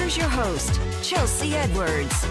here's your host, Chelsea Edwards.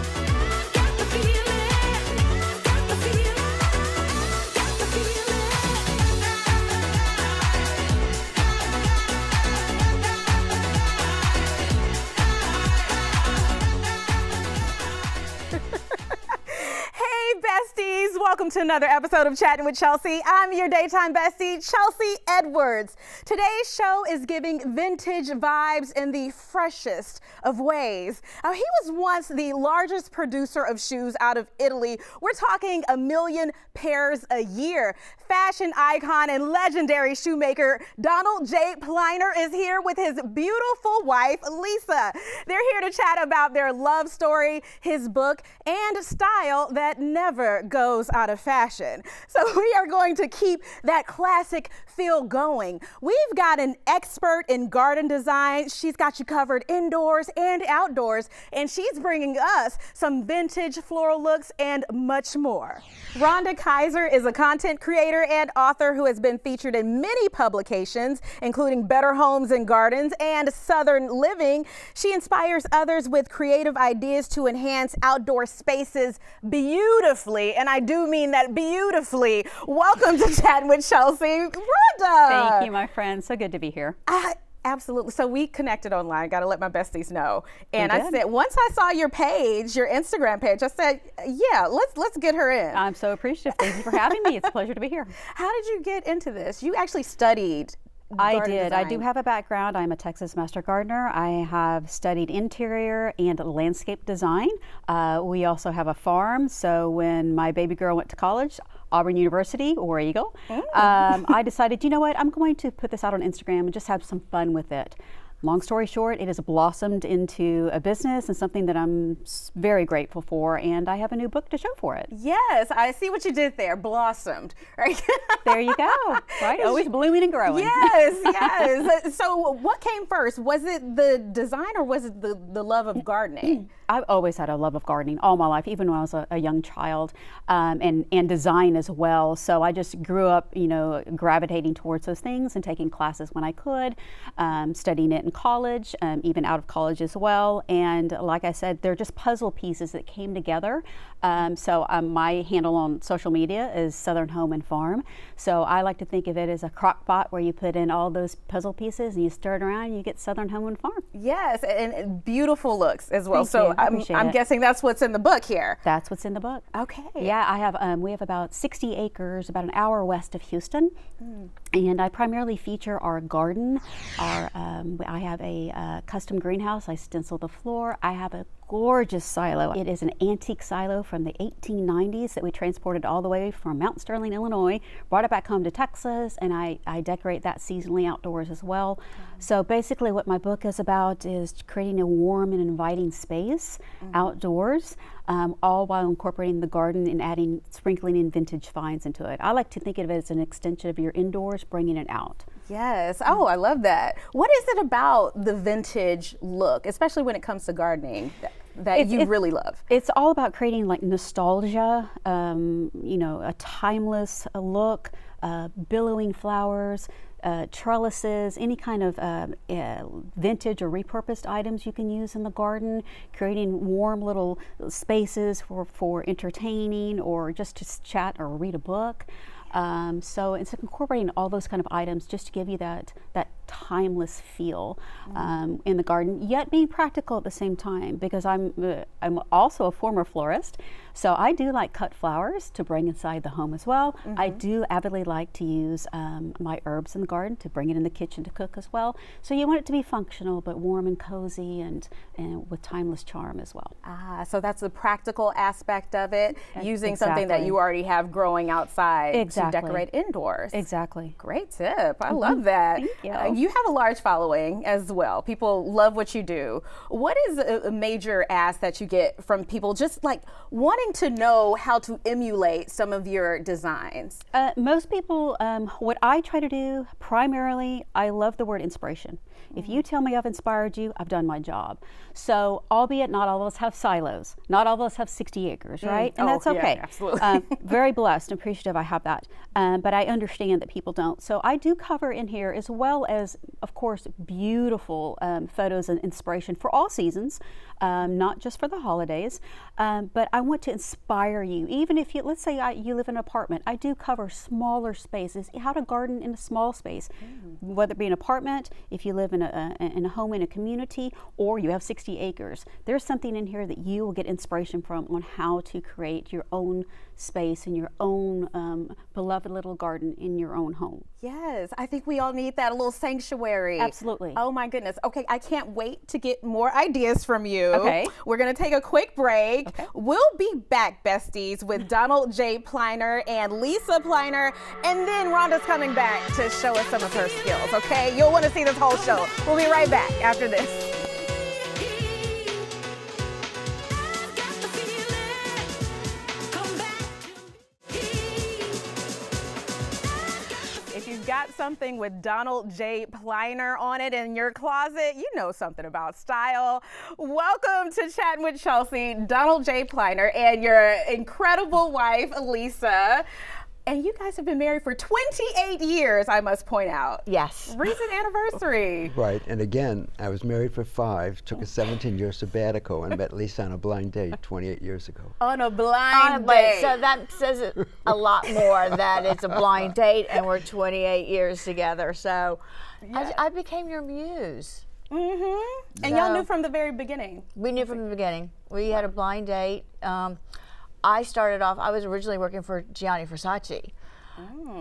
Welcome to another episode of Chatting with Chelsea. I'm your daytime bestie, Chelsea Edwards. Today's show is giving vintage vibes in the freshest of ways. He was once the largest producer of shoes out of Italy. We're talking 1 million pairs a year. Fashion icon and legendary shoemaker Donald J Pliner is here with his beautiful wife, Lisa. They're here to chat about their love story, his book, and style that never goes out of fashion. So we are going to keep that classic feel going. We've got an expert in garden design. She's got you covered indoors and outdoors, and she's bringing us some vintage floral looks and much more. Rhonda Kaiser is a content creator and author who has been featured in many publications, including Better Homes and Gardens and Southern Living. She inspires others with creative ideas to enhance outdoor spaces beautifully, and I do mean that beautifully. Welcome to Chatting with Chelsea, Rhonda. Thank you, my friend. So good to be here. Absolutely. So we connected online. Got to let my besties know. And I said, once I saw your page, your Instagram page, I said, yeah, let's get her in. I'm so appreciative. Thank you for having me. It's a pleasure to be here. How did you get into this? You actually studied I did. design. I do have a background. I'm a Texas master gardener. I have studied interior and landscape design. We also have a farm. So when my baby girl went to college, Auburn University, War Eagle, I decided, you know what, I'm going to put this out on Instagram and just have some fun with it. Long story short, it has blossomed into a business and something that I'm very grateful for, and I have a new book to show for it. Yes, I see what you did there. Blossomed, right? There you go. Right? Always blooming and growing. Yes, yes. So what came first? Was it the design or was it the love of gardening? I've always had a love of gardening all my life, even when I was a young child, and design as well. So I just grew up, gravitating towards those things and taking classes when I could, studying it in college, even out of college as well. And like I said, they're just puzzle pieces that came together. So my handle on social media is Southern Home and Farm. So I like to think of it as a crock pot where you put in all those puzzle pieces and you stir it around and you get Southern Home and Farm. Yes, and beautiful looks as well. Thank you. I'm guessing that's what's in the book here. That's what's in the book. Okay. Yeah, I have. We have about 60 acres, about an hour west of Houston, and I primarily feature our garden. I have a custom greenhouse. I stencil the floor. I have a gorgeous silo. It is an antique silo from the 1890s that we transported all the way from Mount Sterling, Illinois, brought it back home to Texas, and I decorate that seasonally outdoors as well. So basically what my book is about is creating a warm and inviting space outdoors, all while incorporating the garden and sprinkling in vintage finds into it. I like to think of it as an extension of your indoors, bringing it out. Yes. Oh, I love that. What is it about the vintage look, especially when it comes to gardening, that you really love? It's all about creating like nostalgia, a timeless look, billowing flowers, trellises, any kind of vintage or repurposed items you can use in the garden, creating warm little spaces for entertaining or just to chat or read a book. So it's incorporating all those kind of items just to give you that timeless feel in the garden, yet being practical at the same time, because I'm also a former florist. So I do like cut flowers to bring inside the home as well. I do avidly like to use my herbs in the garden to bring it in the kitchen to cook as well. So you want it to be functional, but warm and cozy and with timeless charm as well. So that's the practical aspect of it, using something that you already have growing outside to decorate indoors. Exactly. Great tip. I love that. Thank you. You have a large following as well. People love what you do. What is a major ask that you get from people just like wanting to know how to emulate some of your designs? Most people, what I try to do primarily, I love the word inspiration. If you tell me I've inspired you, I've done my job. So, albeit not all of us have silos, not all of us have 60 acres, right? And that's okay. Yeah, absolutely. Very blessed and appreciative I have that. But I understand that people don't. So I do cover in here, as well as, of course, beautiful photos and inspiration for all seasons, not just for the holidays. But I want to inspire you. Even if you, let's say you live in an apartment, I do cover smaller spaces, how to garden in a small space, whether it be an apartment, if you live in a home in a community, or you have 60 acres. There's something in here that you will get inspiration from on how to create your own space and your own beloved little garden in your own home. Yes, I think we all need that, a little sanctuary. Absolutely. Oh my goodness. Okay, I can't wait to get more ideas from you. Okay. We're gonna take a quick break. Okay. We'll be back, besties, with Donald J Pliner and Lisa Pliner, and then Rhonda's coming back to show us some of her skills, okay? You'll wanna see this whole show. We'll be right back after this. If you've got something with Donald J Pliner on it in your closet, you know something about style. Welcome to Chattin' with Chelsea, Donald J Pliner, and your incredible wife, Lisa. And you guys have been married for 28 years, I must point out. Yes. Recent anniversary. Right, and again, I was married for 5, took a 17-year sabbatical, and met Lisa on a blind date 28 years ago. On a blind date. But so that says it a lot more that it's a blind date and we're 28 years together. So I became your muse. Mm-hmm. And y'all knew from the very beginning. We knew from the beginning. We had a blind date. I started off, I was originally working for Gianni Versace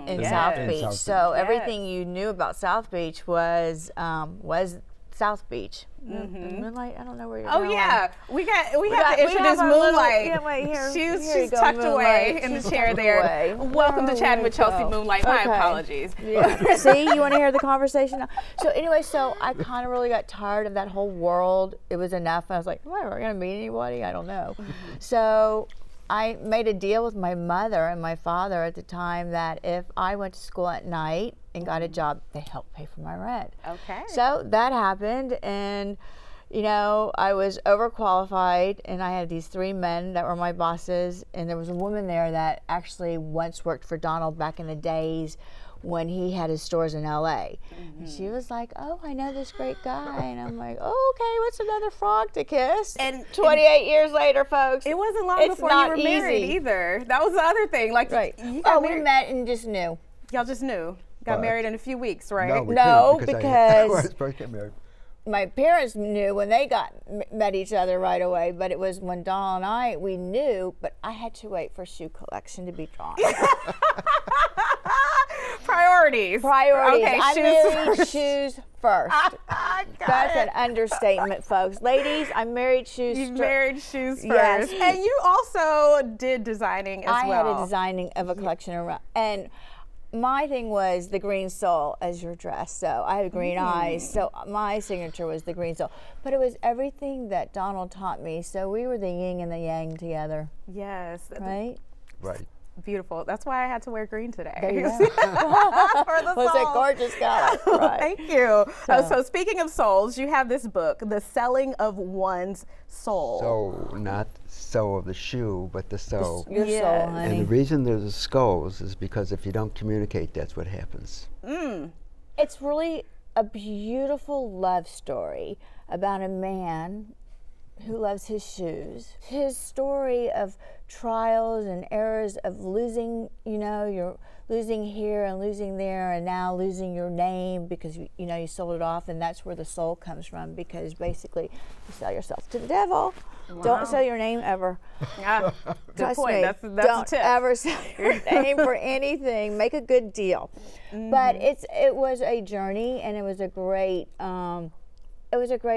in South In Beach. South So Beach. everything you knew about South Beach was South Beach. Moonlight, I don't know where you're going. Oh yeah, we have to we introduce have our little- Moonlight. yeah, wait, here she's you go, tucked away Moonlight. in the She's chair tucked there. away. Welcome to There Chattin' we with Chelsea go. Moonlight. My Okay. apologies. Yeah. See, you want to hear the conversation now? So anyway, so I kind of really got tired of that whole world. It was enough. I was like, am I ever going to meet anybody? I don't know. So I made a deal with my mother and my father at the time that if I went to school at night and got a job, they helped pay for my rent. Okay. So that happened, and you know, I was overqualified, and I had these 3 men that were my bosses, and there was a woman there that actually once worked for Donald back in the days when he had his stores in LA. And she was like, oh, I know this great guy. And I'm like, oh, okay, what's another frog to kiss? And 28 years later, folks. It wasn't long it's before you not were married easy. either. That was the other thing. Like, Right. you got Oh, we married. met and just knew. Y'all just knew. Got But- married in a few weeks, right? No, we No, couldn't because- I was supposed to get married. My parents knew when they met each other right away, but it was when Donald and I, we knew, but I had to wait for shoe collection to be drawn. Priorities. Priorities. Okay, I shoes married first. shoes first. Got That's it. an understatement, folks. Ladies, I married shoes You first. married shoes first. Yes. And you also did designing as I well. had a designing of a collection around, and my thing was the green soul as your dress. So I had green eyes. So my signature was the green soul. But it was everything that Donald taught me. So we were the yin and the yang together, Yes. right? Right. Beautiful. That's why I had to wear green today. There you go. For the Was it soul. gorgeous color? Right. Thank you. So speaking of souls, you have this book, The Selling of One's Soul. So, not so of the shoe, but the soul. Your Yes. soul, And honey. the reason there's skulls is because if you don't communicate, that's what happens. It's really a beautiful love story about a man who loves his shoes. His story of trials and errors of losing, you know, you're losing here and losing there and now losing your name because, you know, you sold it off, and that's where the soul comes from, because basically you sell yourself to the devil. Don't sell your name ever. Yeah, good Trust point. me, That's don't a tip. ever sell your name for anything. Make a good deal. But it was a journey, and it was a great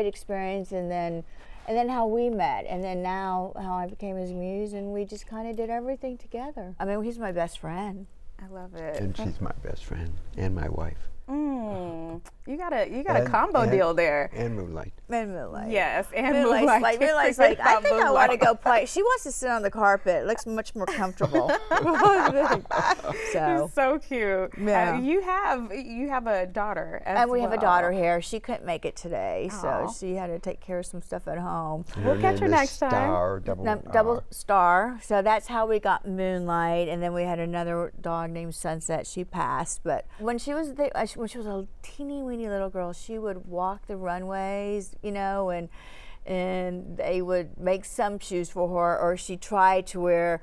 experience. And then how we met, and then now how I became his muse, and we just kind of did everything together. I mean, he's my best friend. I love it. And she's my best friend and my wife. You got a combo deal there. And Moonlight. And Moonlight. Yes, and Moonlight. Moonlight's like, I think I want to go play. She wants to sit on the carpet. It looks much more comfortable. So cute. Yeah. You have a daughter as And we have a well. daughter here. She couldn't make it today, so Aw. she had to take care of some stuff at home. We'll catch her name is next time. Star, Double Star. So that's how we got Moonlight, and then we had another dog named Sunset. She passed, but when she was when she was a teeny weeny little girl, she would walk the runways, you know, and they would make some shoes for her, or she tried to wear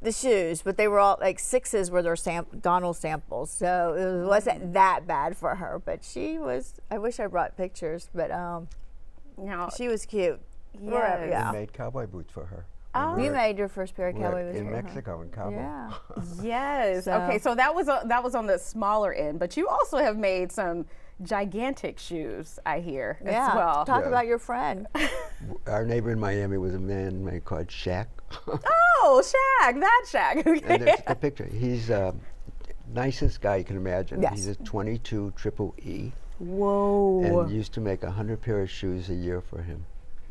the shoes, but they were all like 6s were their Donald samples, so it wasn't that bad for her. But she was. I wish I brought pictures, but No. she was cute. Yes. Yeah. We made cowboy boots for her. Oh. You made your first pair of We're cowboy boots in for her. Mexico, in Cabo. Yeah. Yes. So- Okay, so that was on the smaller end, but you also have made some gigantic shoes, I hear, Yeah. as well. Talk Yeah. about your friend. Our neighbor in Miami was a man called Shaq. Oh, Shaq, that Shaq. And Okay. there's a picture. He's nicest guy you can imagine. Yes. He's a 22 triple E. Whoa. And used to make 100 pair of shoes a year for him.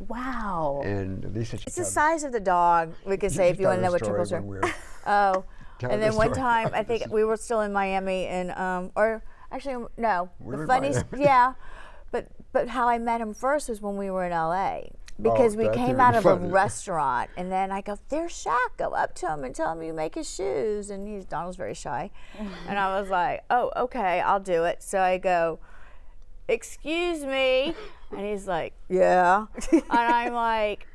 Wow. And Lisa, It's the size of the dog, we could say, if you want to know what triples are. Oh, Tell and the then one story. time, I think we were still in Miami, and or actually, no, We were the in funniest, Miami. yeah, but how I met him first was when we were in LA. Because we that's came even out of a funnier. restaurant, and then I go, "There's Shaq. Go up to him and tell him you make his shoes." And Donald's very shy, and I was like, "Oh, okay, I'll do it." So I go, "Excuse me," and he's like, "Yeah," and I'm like,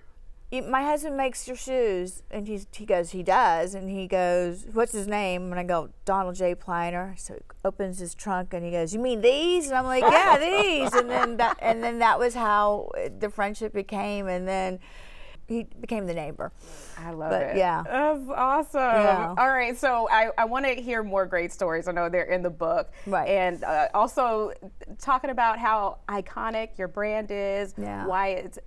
"My husband makes your shoes," and he goes, "He does," and he goes, "What's his name?" And I go, "Donald J Pliner." So he opens his trunk and he goes, "You mean these?" And I'm like, "Yeah, these." And then that was how the friendship became, and then he became the neighbor. I love But, it. yeah. That's awesome. Yeah. All right, so I want to hear more great stories. I know they're in the book. Right. And also talking about how iconic your brand is, Yeah.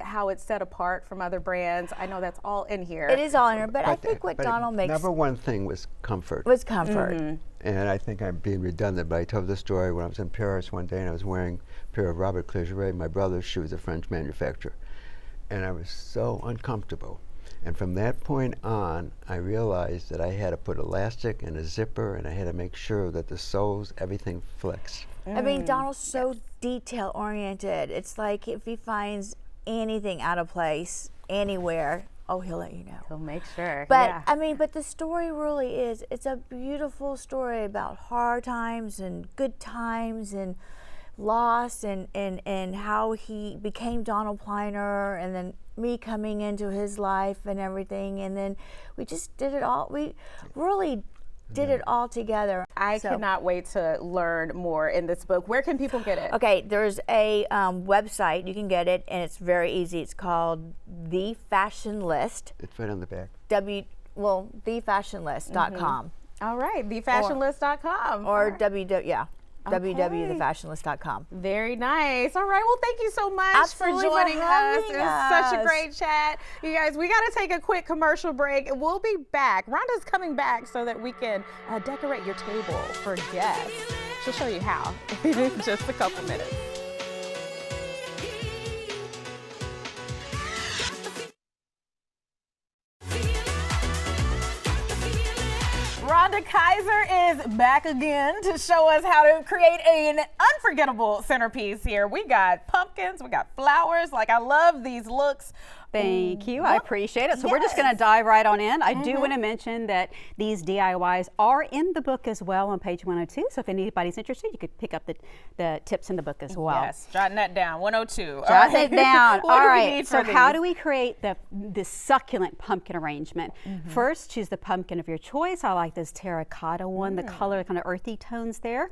how it's set apart from other brands. I know that's all in here. It is all in her, but I think what but Donald makes number one thing was comfort. was comfort. And I think I'm being redundant, but I told this story when I was in Paris one day and I was wearing a pair of Robert Clergeray, my brother's shoes, a French manufacturer. And I was so uncomfortable. And from that point on, I realized that I had to put elastic and a zipper, and I had to make sure that the soles, everything flexed. I mean, Donald's so detail oriented. It's like if he finds anything out of place anywhere, oh, he'll let you know. He'll make sure. But yeah. I mean, but the story really is, it's a beautiful story about hard times and good times and loss and how he became Donald Pliner, and then me coming into his life and everything, and then we just did it all. We really did it all together. I So- cannot wait to learn more in this book. Where can people get it? Okay, there's a website, you can get it, and it's very easy. It's called The Fashion List. It's right on the back. thefashionlist.com. All right, thefashionlist.com. Or www.thefashionlist.com. Very nice. All right. Well, thank you so much Absolutely for for joining us. having It was such a us. great chat. You guys, we got to take a quick commercial break. We'll be back. Rhonda's coming back so that we can decorate your table for guests. She'll show you how in just a couple minutes. Rhonda Kaiser is back again to show us how to create an unforgettable centerpiece here. We got pumpkins, we got flowers. Like, I love these looks. Thank you. I appreciate it. So we're just going to dive right on in. I do want to mention that these DIYs are in the book as well on page 102. So if anybody's interested, you could pick up the tips in the book as well. Yes, jotting that down. 102. Jot it down. What All do we right. need So for how these? do we create this succulent pumpkin arrangement? First, choose the pumpkin of your choice. I like this terracotta one, the color, kind of earthy tones there.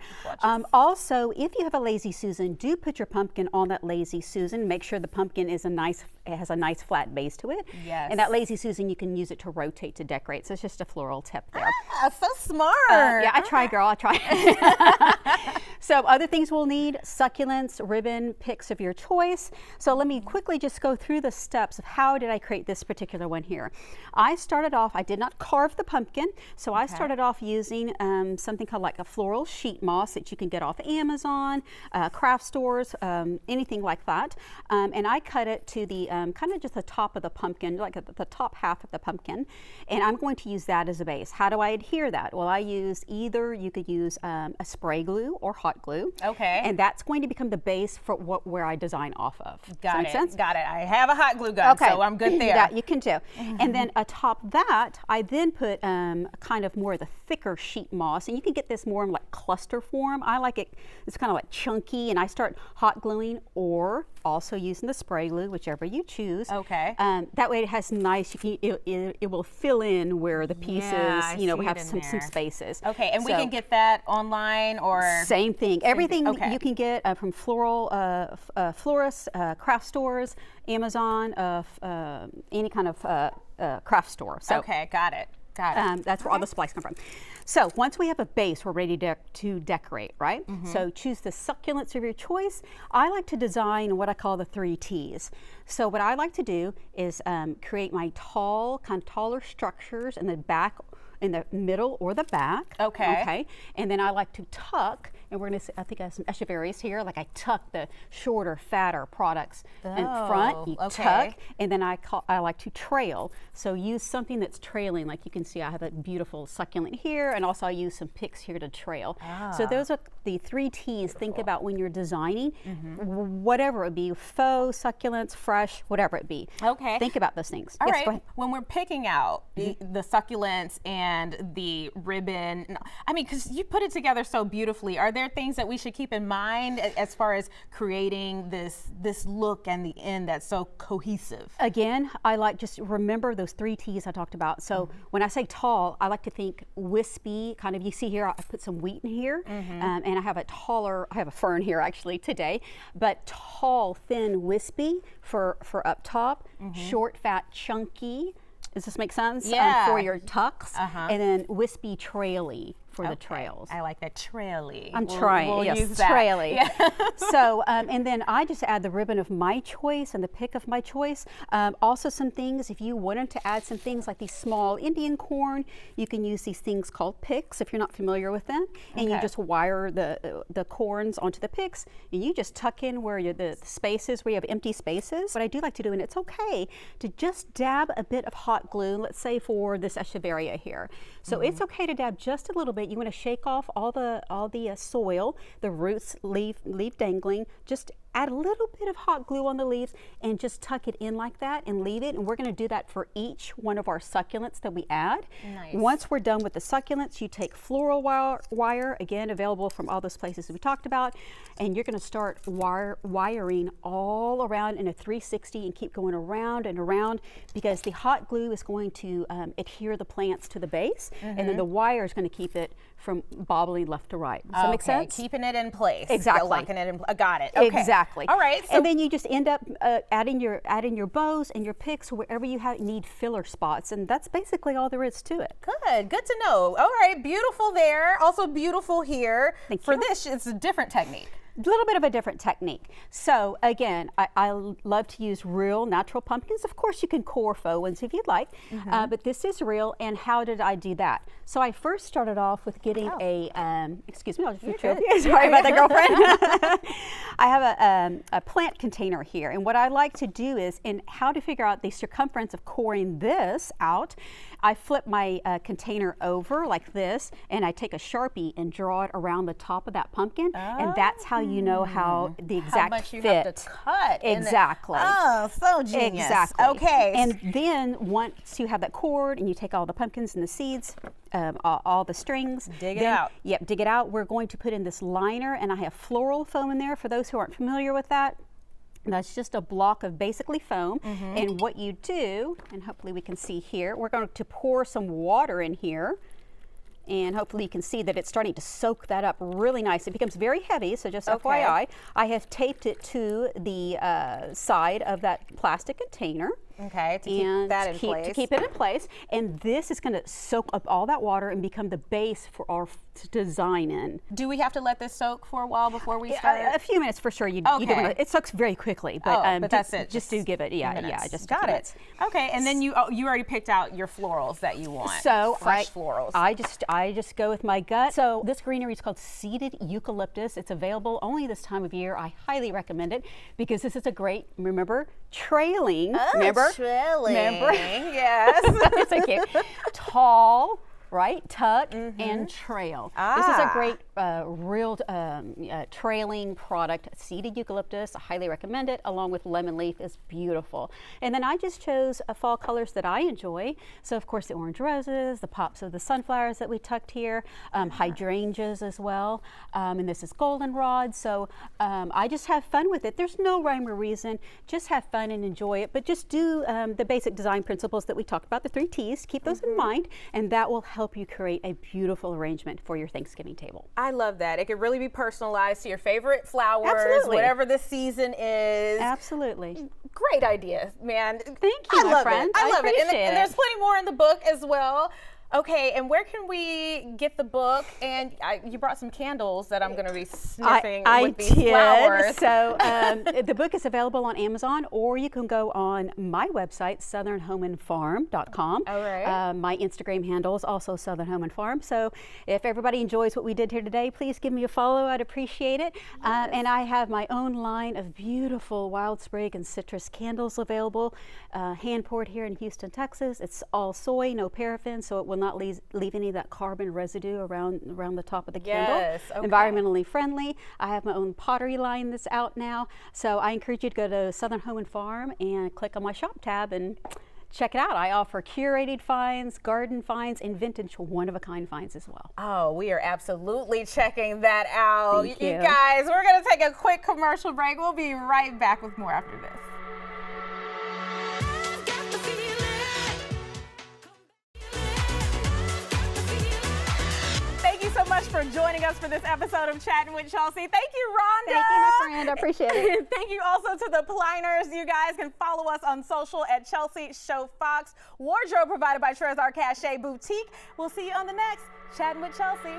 Also, if you have a Lazy Susan, do put your pumpkin on that Lazy Susan. Make sure the pumpkin is it has a nice flat base to it. Yes. And that Lazy Susan, you can use it to rotate to decorate. So it's just a floral tip there. Ah, so smart. Yeah, I try, girl. I try. So other things we'll need: succulents, ribbon, picks of your choice. So let me quickly just go through the steps of how did I create this particular one here. I started off, I did not carve the pumpkin, so I started off using something called like a floral sheet moss that you can get off Amazon, craft stores, anything like that. And I cut it to the kind of just the top of the pumpkin, like the top half of the pumpkin, and I'm going to use that as a base. How do I adhere that? Well, I use either, you could use a spray glue or hot glue. Okay. And that's going to become the base for where I design off of. Got Does that make sense? Got it. I have a hot glue gun, so I'm good there. That you can do. And then atop that, I then put kind of more of the thicker sheet moss, and you can get this more in like cluster form. I like it, it's kind of like chunky, and I start hot gluing or also using the spray glue, whichever you choose. Okay. That way it has nice, it will fill in where the pieces, have some spaces. Okay, and we can get that online or? Same thing. Everything you can get from floral florists, craft stores, Amazon, any kind of craft store. So, okay, got it. That's where all the supplies come from. So once we have a base, we're ready to decorate, right? So choose the succulents of your choice. I like to design what I call the 3 T's. So what I like to do is create my taller structures in the back, in the middle or the back. Okay. And then I like to tuck, and we're gonna see, I think I have some echeverries here, like I tuck the shorter, fatter products in front, you tuck, and then I like to trail. So use something that's trailing, like you can see I have a beautiful succulent here, and also I use some picks here to trail. So those are the 3 T's. Think about when you're designing, whatever it be, faux, succulents, fresh, whatever it be. Okay. Think about those things. All Yes, right. go ahead. When we're picking out the succulents and the ribbon, I mean, because you put it together so beautifully, are there things that we should keep in mind as far as creating this look and the end that's so cohesive? Again, I like, just remember those 3 T's I talked about. So when I say tall, I like to think wispy, kind of, you see here, I put some wheat in here, and I have a fern here actually today, but tall, thin, wispy for up top, short, fat, chunky. Does this make sense? Yeah. For your tucks, and then wispy, traily for the trails. I like that, traily. I'm trying, we'll yes, use that. traily. Yeah. So, and then I just add the ribbon of my choice and the pick of my choice. Also some things, if you wanted to add some things like these small Indian corn, you can use these things called picks if you're not familiar with them. And you just wire the corns onto the picks, and you just tuck in where the spaces, where you have empty spaces. What I do like to do, and it's okay, to just dab a bit of hot glue, let's say for this echeveria here. So it's okay to dab just a little bit. You want to shake off all the soil, the roots leave dangling. Just add a little bit of hot glue on the leaves and just tuck it in like that and leave it. And we're going to do that for each one of our succulents that we add. Nice. Once we're done with the succulents, you take floral wire, again available from all those places we talked about, and you're going to start wiring all around in a 360 and keep going around and around, because the hot glue is going to adhere the plants to the base, and then the wire is going to keep it from bobbling left to right. Does that make sense? Keeping it in place. Exactly. Locking it in. Got it. Okay. Exactly. All right. So and then you just end up adding your bows and your picks wherever you need filler spots, and that's basically all there is to it. good to know. All right, beautiful there. Also beautiful here. Thank For you. this, it's a different technique. A little bit of a different technique. So again, I love to use real natural pumpkins. Of course, you can core faux ones if you'd like, but this is real. And how did I do that? So I first started off with getting excuse me, I'll just retrieve you. Sorry about that, girlfriend. I have a plant container here, and what I like to do is, and how to figure out the circumference of coring this out, I flip my container over like this, and I take a Sharpie and draw it around the top of that pumpkin, and that's how you know how the exact How much fit. you have to cut. Exactly. Oh, so genius. Exactly. Okay. And then once you have that cord and you take all the pumpkins and the seeds, all the strings. Dig it out. Yep, dig it out. We're going to put in this liner, and I have floral foam in there. For those who aren't familiar with that, that's just a block of basically foam. And what you do, and hopefully we can see here, we're going to pour some water in here. And hopefully you can see that it's starting to soak that up really nice. It becomes very heavy, so just FYI. I have taped it to the side of that plastic container. Okay, to keep that in place. To keep it in place. And this is going to soak up all that water and become the base for our design in. Do we have to let this soak for a while before we start? A few minutes for sure. You Okay. don't want it soaks very quickly, but, but that's it. Just do give it, just got it. Okay, and then you already picked out your florals that you want. So fresh florals. I just go with my gut. So this greenery is called seeded eucalyptus. It's available only this time of year. I highly recommend it because this is a great, remember, trailing. Remember? Trailing. Remember? Yes. It's okay. Tall, right? Tuck and trail. This is a great real trailing product. Seeded eucalyptus, I highly recommend it, along with lemon leaf is beautiful. And then I just chose fall colors that I enjoy. So of course the orange roses, the pops of the sunflowers that we tucked here, hydrangeas as well, and this is goldenrod. So I just have fun with it. There's no rhyme or reason, just have fun and enjoy it, but just do the basic design principles that we talked about, the 3 T's, keep those in mind, and that will help you create a beautiful arrangement for your Thanksgiving table. I love that. It could really be personalized to your favorite flowers, Absolutely. whatever the season is. Absolutely. Great idea, man. Thank you, my friend. I love it. appreciate And there's plenty more in the book as well. Okay, and where can we get the book? And you brought some candles that I'm going to be sniffing with these flowers. So the book is available on Amazon, or you can go on my website, southernhomeandfarm.com. All right. My Instagram handle is also Southern Home and Farm. So if everybody enjoys what we did here today, please give me a follow. I'd appreciate it. Yes. And I have my own line of beautiful wild sprig and citrus candles available, hand poured here in Houston, Texas. It's all soy, no paraffin, so it will not leave any of that carbon residue around the top of the candle. Yes, okay. Environmentally friendly. I have my own pottery line that's out now. So I encourage you to go to Southern Home and Farm and click on my shop tab and check it out. I offer curated finds, garden finds, and vintage one-of-a-kind finds as well. Oh, we are absolutely checking that out. Thank You you. guys, we're going to take a quick commercial break. We'll be right back with more after this. Thank you so much for joining us for this episode of Chatting with Chelsea. Thank you, Rhonda. Thank you, my friend. I appreciate it. Thank you also to the Pliners. You guys can follow us on social at Chelsea Show Fox. Wardrobe provided by Trezor Cachet Boutique. We'll see you on the next Chatting with Chelsea.